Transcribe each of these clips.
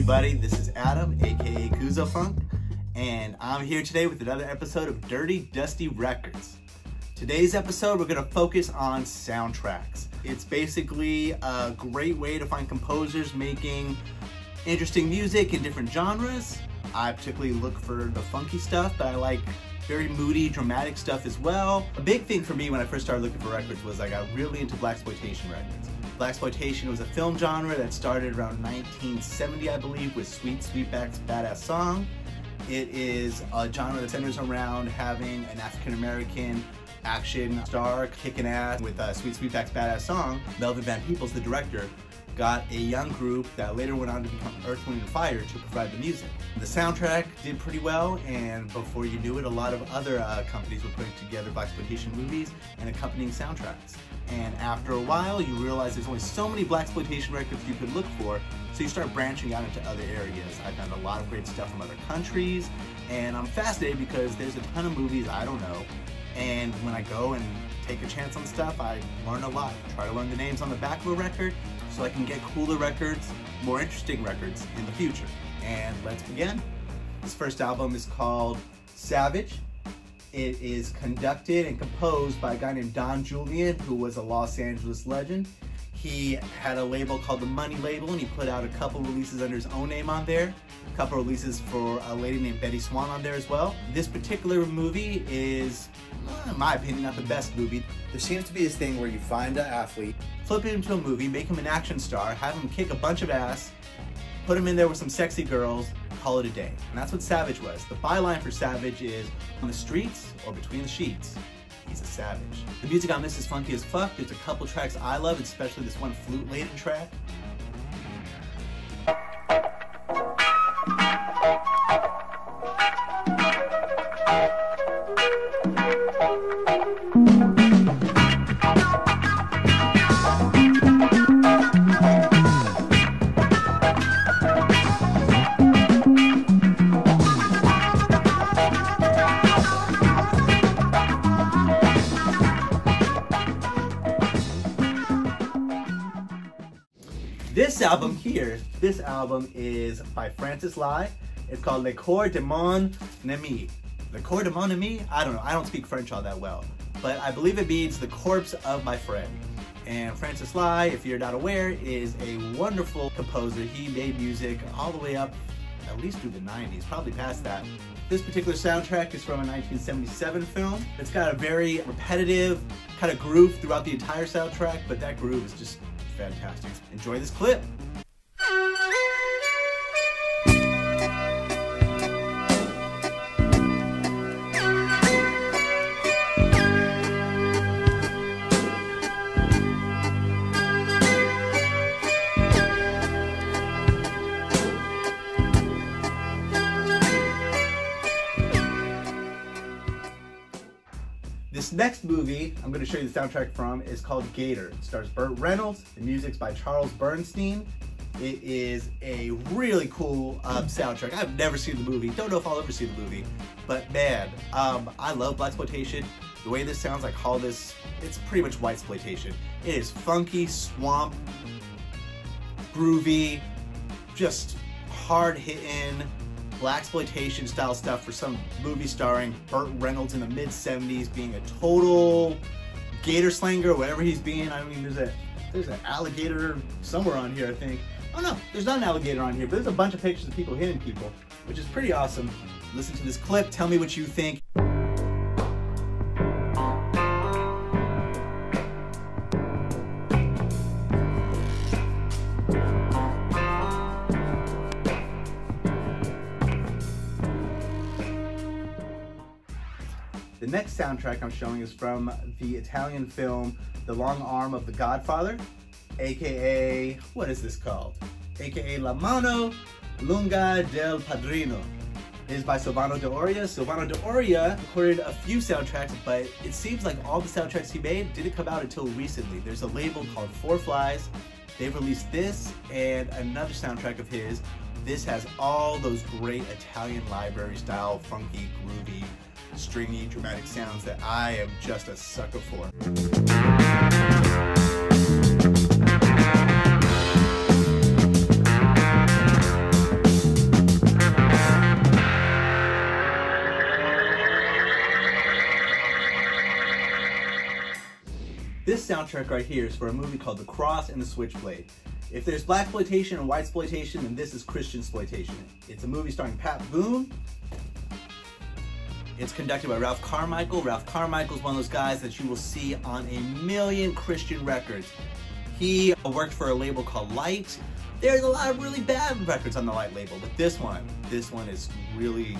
everybody, this is Adam, aka Kordofan, and I'm here today with another episode of Dirty Dusty Records. Today's episode, we're going to focus on soundtracks. It's basically a great way to find composers making interesting music in different genres. I particularly look for the funky stuff, but I like very moody, dramatic stuff as well. A big thing for me when I first started looking for records was I got really into blaxploitation records. Blaxploitation was a film genre that started around 1970, I believe, with Sweetback's Badass Song. It is a genre that centers around having an African-American action star kicking ass with Sweetback's Badass Song. Melvin Van Peebles, the director, got a young group that later went on to become Earth, Wind & Fire to provide the music. The soundtrack did pretty well, and before you knew it, a lot of other companies were putting together blaxploitation movies and accompanying soundtracks. And after a while, you realize there's only so many blaxploitation records you could look for, so you start branching out into other areas. I found a lot of great stuff from other countries, and I'm fascinated because there's a ton of movies I don't know, and when I go and take a chance on stuff, I learn a lot. Try to learn the names on the back of a record so I can get cooler records, more interesting records in the future. And let's begin. This first album is called Savage. It is conducted and composed by a guy named Don Julian, who was a Los Angeles legend. He had a label called the Money Label, and he put out a couple releases under his own name on there. A couple releases for a lady named Betty Swan on there as well. This particular movie is, in my opinion, not the best movie. There seems to be this thing where you find an athlete, flip him into a movie, make him an action star, have him kick a bunch of ass, put him in there with some sexy girls, call it a day. And that's what Savage was. The byline for Savage is, on the streets or between the sheets, he's a savage. The music on this is funky as fuck. There's a couple tracks I love, especially this one flute-laden track. This album is by Francis Lai. It's called Le Corps de Mon Ami. Le Corps de Mon Ami? I don't know. I don't speak French all that well, but I believe it means the corpse of my friend. And Francis Lai, if you're not aware, is a wonderful composer. He made music all the way up, at least through the 90s, probably past that. This particular soundtrack is from a 1977 film. It's got a very repetitive kind of groove throughout the entire soundtrack, but that groove is just fantastic. Enjoy this clip. This next movie I'm going to show you the soundtrack from is called Gator. It stars Burt Reynolds. The music's by Charles Bernstein. It is a really cool soundtrack. I've never seen the movie. Don't know if I'll ever see the movie. But man, I love blaxploitation. The way this sounds, I call this, it's pretty much whitesploitation. It is funky, swamp, groovy, just hard-hitting blaxploitation style stuff for some movie starring Burt Reynolds in the mid-70s being a total gator slanger, whatever he's being. I mean, there's an alligator somewhere on here, I think. Oh no, there's not an alligator on here, but there's a bunch of pictures of people hitting people, which is pretty awesome. Listen to this clip, tell me what you think. The next soundtrack I'm showing is from the Italian film The Long Arm of the Godfather, aka, what is this called? Aka La Mano Lunga del Padrino. It is by Silvano D'Auria. Silvano D'Auria recorded a few soundtracks, but it seems like all the soundtracks he made didn't come out until recently. There's a label called Four Flies. They've released this and another soundtrack of his. This has all those great Italian library style, funky, groovy, stringy, dramatic sounds that I am just a sucker for. This soundtrack right here is for a movie called The Cross and the Switchblade. If there's blaxploitation and whitesploitation, then this is Christiansploitation. It's a movie starring Pat Boone. It's conducted by Ralph Carmichael. Ralph Carmichael is one of those guys that you will see on a million Christian records. He worked for a label called Light. There's a lot of really bad records on the Light label, but this one is really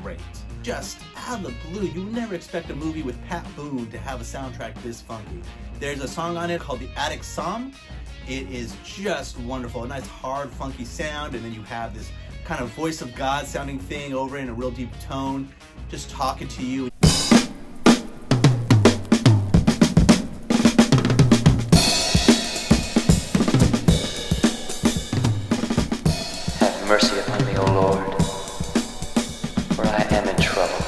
great. Just out of the blue, you would never expect a movie with Pat Boone to have a soundtrack this funky. There's a song on it called The Attic Psalm. It is just wonderful, a nice hard funky sound, and then you have this kind of voice of God sounding thing over in a real deep tone, just talking to you. Have mercy upon me, O Lord, for I am in trouble.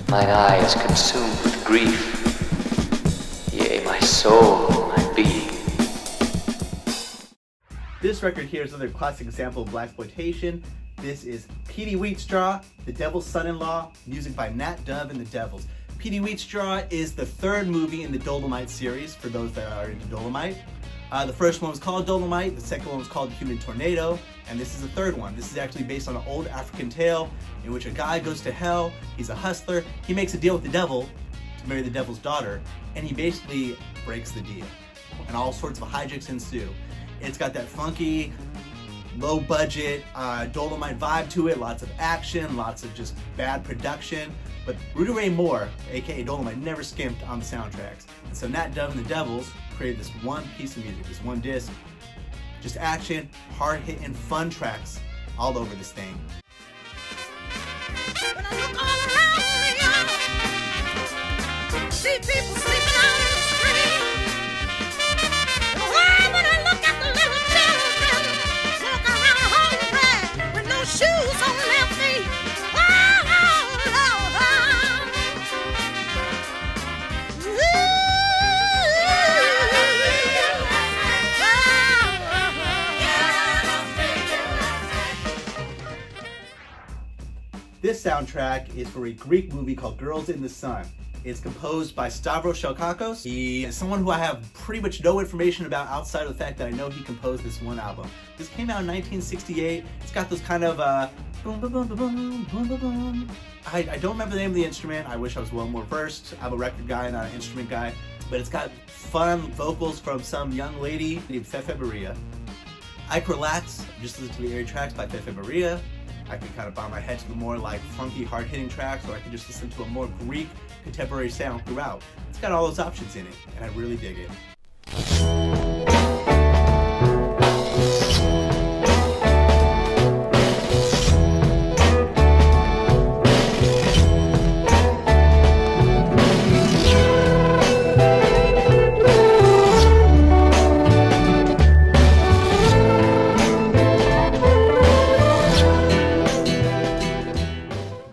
Mine eye is consumed with grief, yea, my soul, my being. This record here is another classic example of blaxploitation. This is Petey Wheatstraw, The Devil's Son-in-Law, music by Nat Dove and the Devils. Petey Wheatstraw is the third movie in the Dolomite series, for those that are into Dolomite. The first one was called Dolomite, the second one was called The Human Tornado, and this is the third one. This is actually based on an old African tale in which a guy goes to hell, he's a hustler, he makes a deal with the devil to marry the devil's daughter, and he basically breaks the deal. And all sorts of hijinks ensue. It's got that funky, low budget Dolomite vibe to it, lots of action, lots of just bad production. But Rudy Ray Moore, aka Dolomite, never skimped on the soundtracks. And so Nat Dove and the Devils created this one piece of music, this one disc, just action, hard-hitting, fun tracks all over this thing. When I look all around me, see people sleeping out in the street. Why, when I look at the little children walking around hungry with no shoes on their feet. This soundtrack is for a Greek movie called Girls in the Sun. It's composed by Stavros Shalkakos. He is someone who I have pretty much no information about outside of the fact that I know he composed this one album. This came out in 1968. It's got those kind of boom, boom, boom, boom, boom, boom, boom, boom. I don't remember the name of the instrument. I wish I was well more versed. I'm a record guy, not an instrument guy. But it's got fun vocals from some young lady named Fefe Maria. I could relax, just listen to the airy tracks by Fefe Maria. I could kind of bow my head to the more like funky, hard-hitting tracks, or I could just listen to a more Greek contemporary sound throughout. It's got all those options in it, and I really dig it.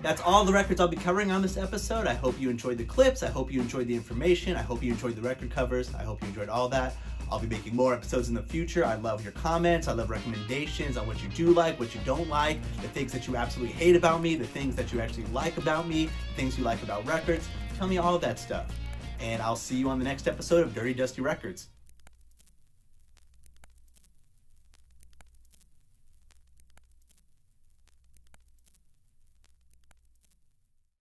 That's all the records I'll be covering on this episode. I hope you enjoyed the clips. I hope you enjoyed the information. I hope you enjoyed the record covers. I hope you enjoyed all that. I'll be making more episodes in the future. I love your comments. I love recommendations on what you do like, what you don't like, the things that you absolutely hate about me, the things that you actually like about me, the things you like about records. Tell me all of that stuff. And I'll see you on the next episode of Dirty Dusty Records.